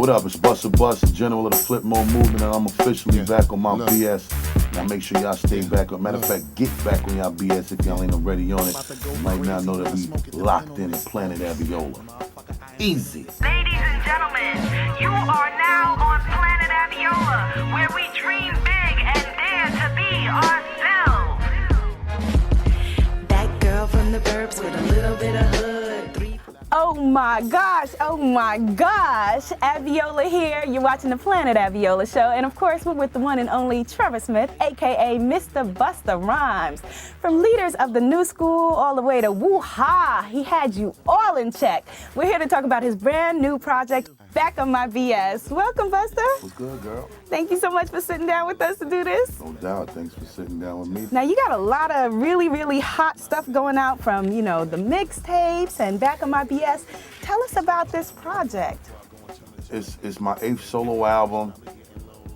what up? It's Busta Bus, General of the Flip Mode Movement, and I'm officially back on my B.S. Now make sure y'all stay back. Matter of fact, get back on y'all B.S. if y'all ain't already on it. You might not know that we locked in at Planet Abiola. Easy. Ladies and gentlemen, you are now on Planet Abiola, where we dream big and dare to be ourselves. That girl from the burbs with a little bit of hood. Oh my gosh, Abiola here. You're watching the Planet Abiola Show. And of course, we're with the one and only Trevor Smith, aka Mr. Busta Rhymes. From leaders of the new school all the way to woo-ha, he had you all in check. We're here to talk about his brand new project, Back on My B.S. Welcome, Busta. What's good, girl? Thank you so much for sitting down with us to do this. No doubt. Thanks for sitting down with me. Now, you got a lot of really, really hot stuff going out from, the mixtapes and Back on My B.S. Tell us about this project. It's my 8th solo album.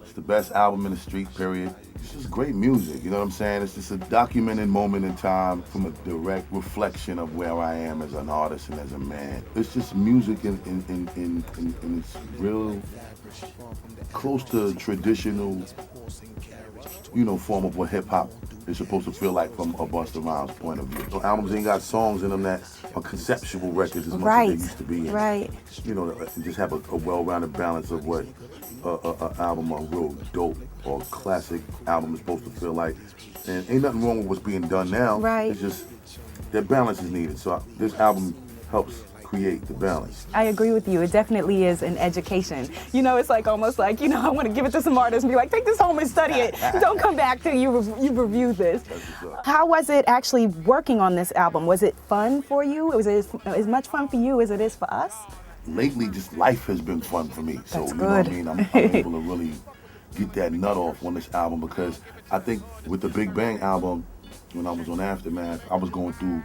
It's the best album in the street, period. It's just great music, you know what I'm saying? It's just a documented moment in time from a direct reflection of where I am as an artist and as a man. It's just music in its real close to traditional, form of what hip hop is supposed to feel like from a Busta Rhymes point of view. So albums ain't got songs in them that are conceptual records as much as they used to be. Right. Just have a well-rounded balance of what an album, a real dope or classic album is supposed to feel like. And ain't nothing wrong with what's being done now. Right. It's just that balance is needed. So this album helps create the balance. I agree with you. It definitely is an education. It's like almost like, I want to give it to some artists and be like, take this home and study it. Don't come back till you review this. How was it actually working on this album? Was it fun for you? Was it as much fun for you as it is for us? Lately, just life has been fun for me. So, That's you know what I good. mean? I'm able to really get that nut off on this album because I think with the Big Bang album, when I was on Aftermath, I was going through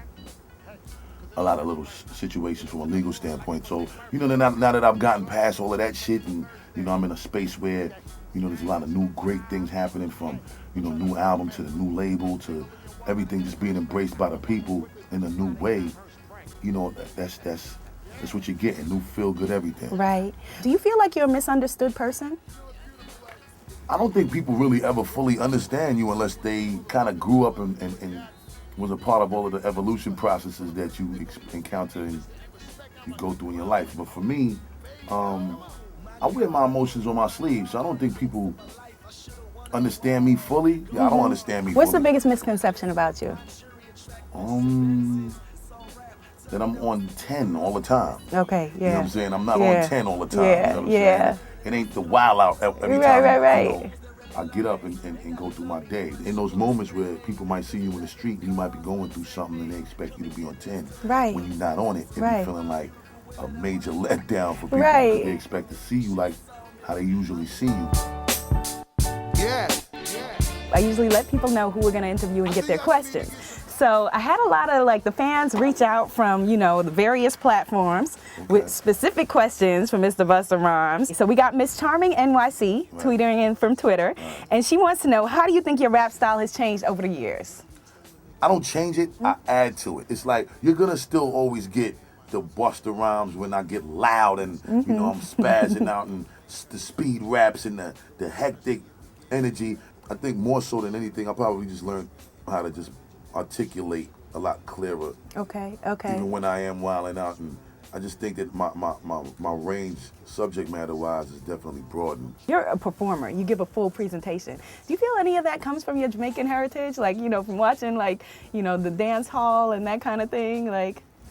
a lot of little situations from a legal standpoint. So, now that I've gotten past all of that shit and, I'm in a space where, there's a lot of new great things happening from, new album to the new label to everything just being embraced by the people in a new way, that's what you're getting, new feel-good everything. Right. Do you feel like you're a misunderstood person? I don't think people really ever fully understand you unless they kind of grew up and was a part of all of the evolution processes that you encounter and you go through in your life. But for me, I wear my emotions on my sleeve, so I don't think people understand me fully. I don't understand me fully. What's the biggest misconception about you? That I'm on 10 all the time. Okay, yeah. You know what I'm saying? I'm not on 10 all the time. Yeah, you know what I'm yeah. saying? It ain't the wild out every Right, time. right. I get up and go through my day. In those moments where people might see you in the street, you might be going through something and they expect you to be on 10. Right. When you're not on it, be feeling like a major letdown for people. Right. Because they expect to see you like how they usually see you. Yeah. I usually let people know who we're going to interview and get their questions. So I had a lot of the fans reach out from, the various platforms with specific questions for Mr. Busta Rhymes. So we got Miss Charming NYC tweeting in from Twitter, and she wants to know, how do you think your rap style has changed over the years? I don't change it, I add to it. It's like, you're gonna still always get the Busta Rhymes when I get loud and, I'm spazzing out and the speed raps and the hectic energy. I think more so than anything, I probably just learned how to just articulate a lot clearer. Okay. Even when I am wilding out, and I just think that my range, subject matter wise, is definitely broadened. You're a performer. You give a full presentation. Do you feel any of that comes from your Jamaican heritage? From watching the dance hall and that kind of thing?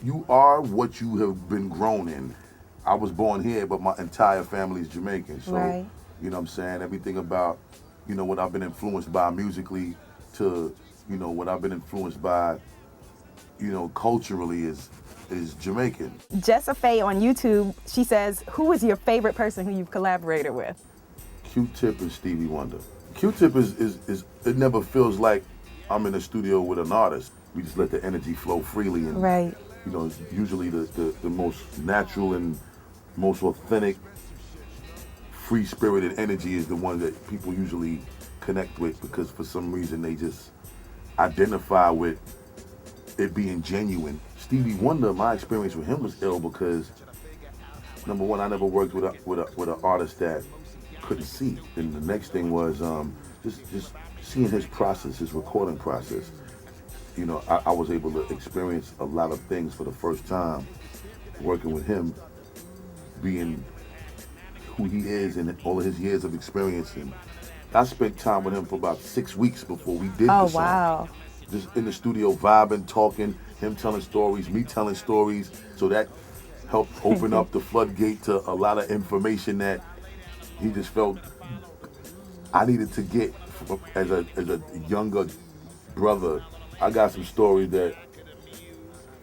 You are what you have been grown in. I was born here, but my entire family is Jamaican. So, Right. You know what I'm saying? Everything about, what I've been influenced by musically to, what I've been influenced by, culturally is Jamaican. Jessa Faye on YouTube, she says, who is your favorite person who you've collaborated with? Q-Tip and Stevie Wonder. Q-Tip is it never feels like I'm in a studio with an artist. We just let the energy flow freely, and Right. It's usually the most natural and most authentic, free-spirited energy is the one that people usually connect with, because for some reason they just identify with it being genuine. Stevie Wonder, my experience with him was ill because number one, I never worked with an artist that couldn't see. And the next thing was just seeing his process, his recording process. You know, I was able to experience a lot of things for the first time working with him, being who he is and all of his years of experience. And I spent time with him for about 6 weeks before we did the song. Wow. Just in the studio vibing, talking, him telling stories, me telling stories. So that helped open up the floodgate to a lot of information that he just felt I needed to get as a younger brother. I got some stories that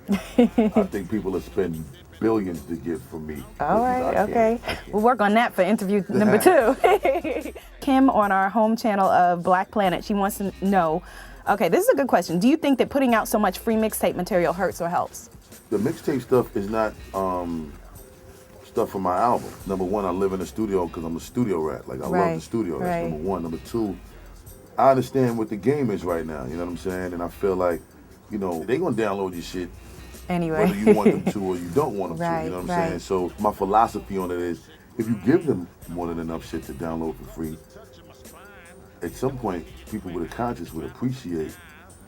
I think people are spending billions to get from me. All right, okay. We'll work on that for interview number 2. Kim on our home channel of Black Planet, she wants to know, okay, this is a good question. Do you think that putting out so much free mixtape material hurts or helps? The mixtape stuff is not stuff for my album. Number one, I live in the studio because I'm a studio rat. Like, I love the studio. That's number one. Number two, I understand what the game is right now, you know what I'm saying? And I feel like, you know, they gonna download your shit anyway, whether you want them to or you don't want them to, you know what I'm saying? So my philosophy on it is, if you give them more than enough shit to download for free, at some point, people with a conscience would appreciate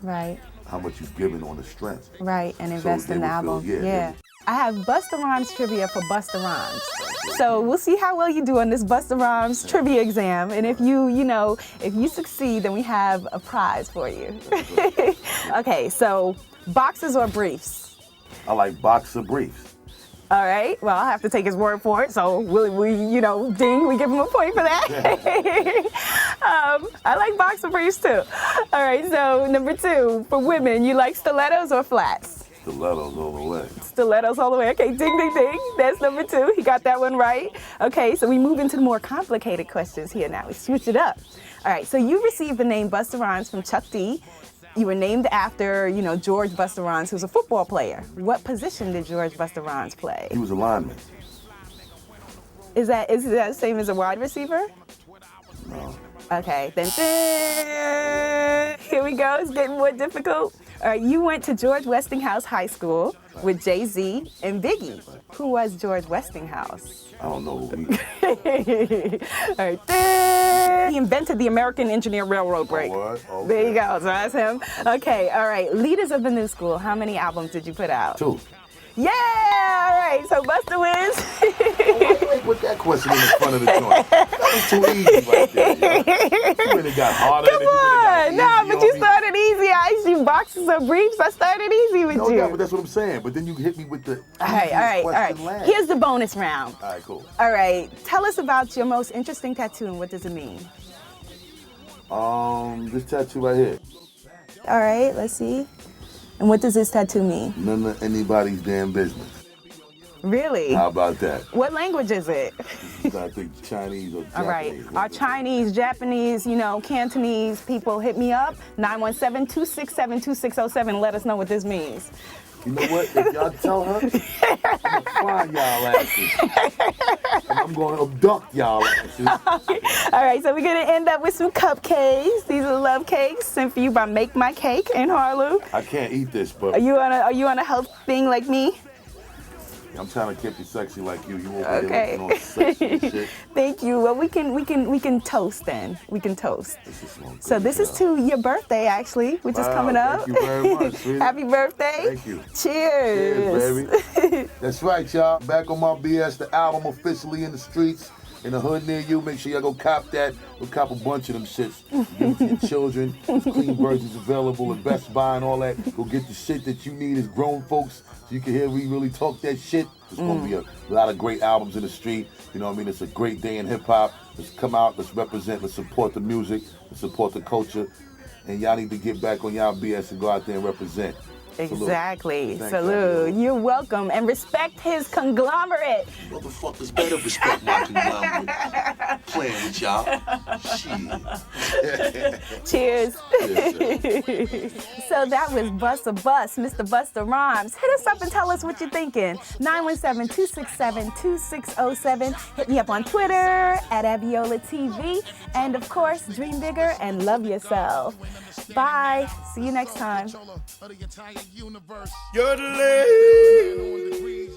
how much you've given on the strength. Right, and invest in the album. Yeah. I have Busta Rhymes trivia for Busta Rhymes. So we'll see how well you do on this Busta Rhymes trivia exam. And if you succeed, then we have a prize for you. Okay, so boxers or briefs? I like boxer briefs. All right, well, I'll have to take his word for it. So we ding, we give him a point for that. I like boxer briefs too. All right, so number 2, for women, you like stilettos or flats? Stilettos all the way. Stilettos all the way. Okay, ding, ding, ding. That's number 2. He got that one right. Okay, so we move into the more complicated questions here now. We switch it up. All right, so you received the name Busta Rhymes from Chuck D. You were named after, George Busta Rhymes, who's a football player. What position did George Busta Rhymes play? He was a lineman. Is that the same as a wide receiver? No. Okay, then here we go. It's getting more difficult. All right, you went to George Westinghouse High School with Jay-Z and Biggie. Who was George Westinghouse? I don't know. All right, he invented the American Engineer Railroad brake. Okay. There you go, so that's him. Okay, all right, leaders of the new school, how many albums did you put out? 2. Yeah, all right, so Busta wins. Why you put that question in the front of the joint? That was too easy right there. You really got harder. Come on, but you started easy. I asked you boxes or briefs. I started easy with you. Yeah, but that's what I'm saying. But then you hit me with the all right. Last. Here's the bonus round. All right, cool. All right, tell us about your most interesting tattoo and what does it mean? This tattoo right here. All right, let's see. And what does this tattoo mean? None of anybody's damn business. Really? How about that? What language is it? I think Chinese or Japanese. All right. Our Chinese, Japanese, Cantonese people, hit me up. 917-267-2607. Let us know what this means. You know what? If y'all tell her, I'm going to find y'all asses. And I'm going to abduct y'all asses. All right, so we're going to end up with some cupcakes. These are love cakes sent for you by Make My Cake in Harlem. I can't eat this, but... Are you on a health thing like me? I'm trying to keep you sexy like you. You over here looking all sexy and shit. Thank you. Well, we can toast then. We can toast. This is to your birthday actually, which is coming up. Thank you very much, sweetie. Happy birthday. Thank you. Cheers. Cheers, baby. That's right, y'all. Back on My B.S, the album officially in the streets. In the hood near you, make sure y'all go cop that. Go cop a bunch of them shits. Give them to your children. There's clean versions available at Best Buy and all that. Go get the shit that you need as grown folks so you can hear we really talk that shit. There's going to be a lot of great albums in the street. You know what I mean? It's a great day in hip-hop. Let's come out, let's represent, let's support the music, let's support the culture. And y'all need to get back on y'all BS and go out there and represent. Exactly. Salute. You're welcome. And respect his conglomerate. Motherfuckers better respect my conglomerate. Playing with y'all. Shit. Cheers. So that was Busta Bus, Mr. Busta Rhymes. Hit us up and tell us what you're thinking. 917-267-2607. Hit me up on Twitter at Abiola TV. And of course, dream bigger and love yourself. Bye. See you next time. You're the lady.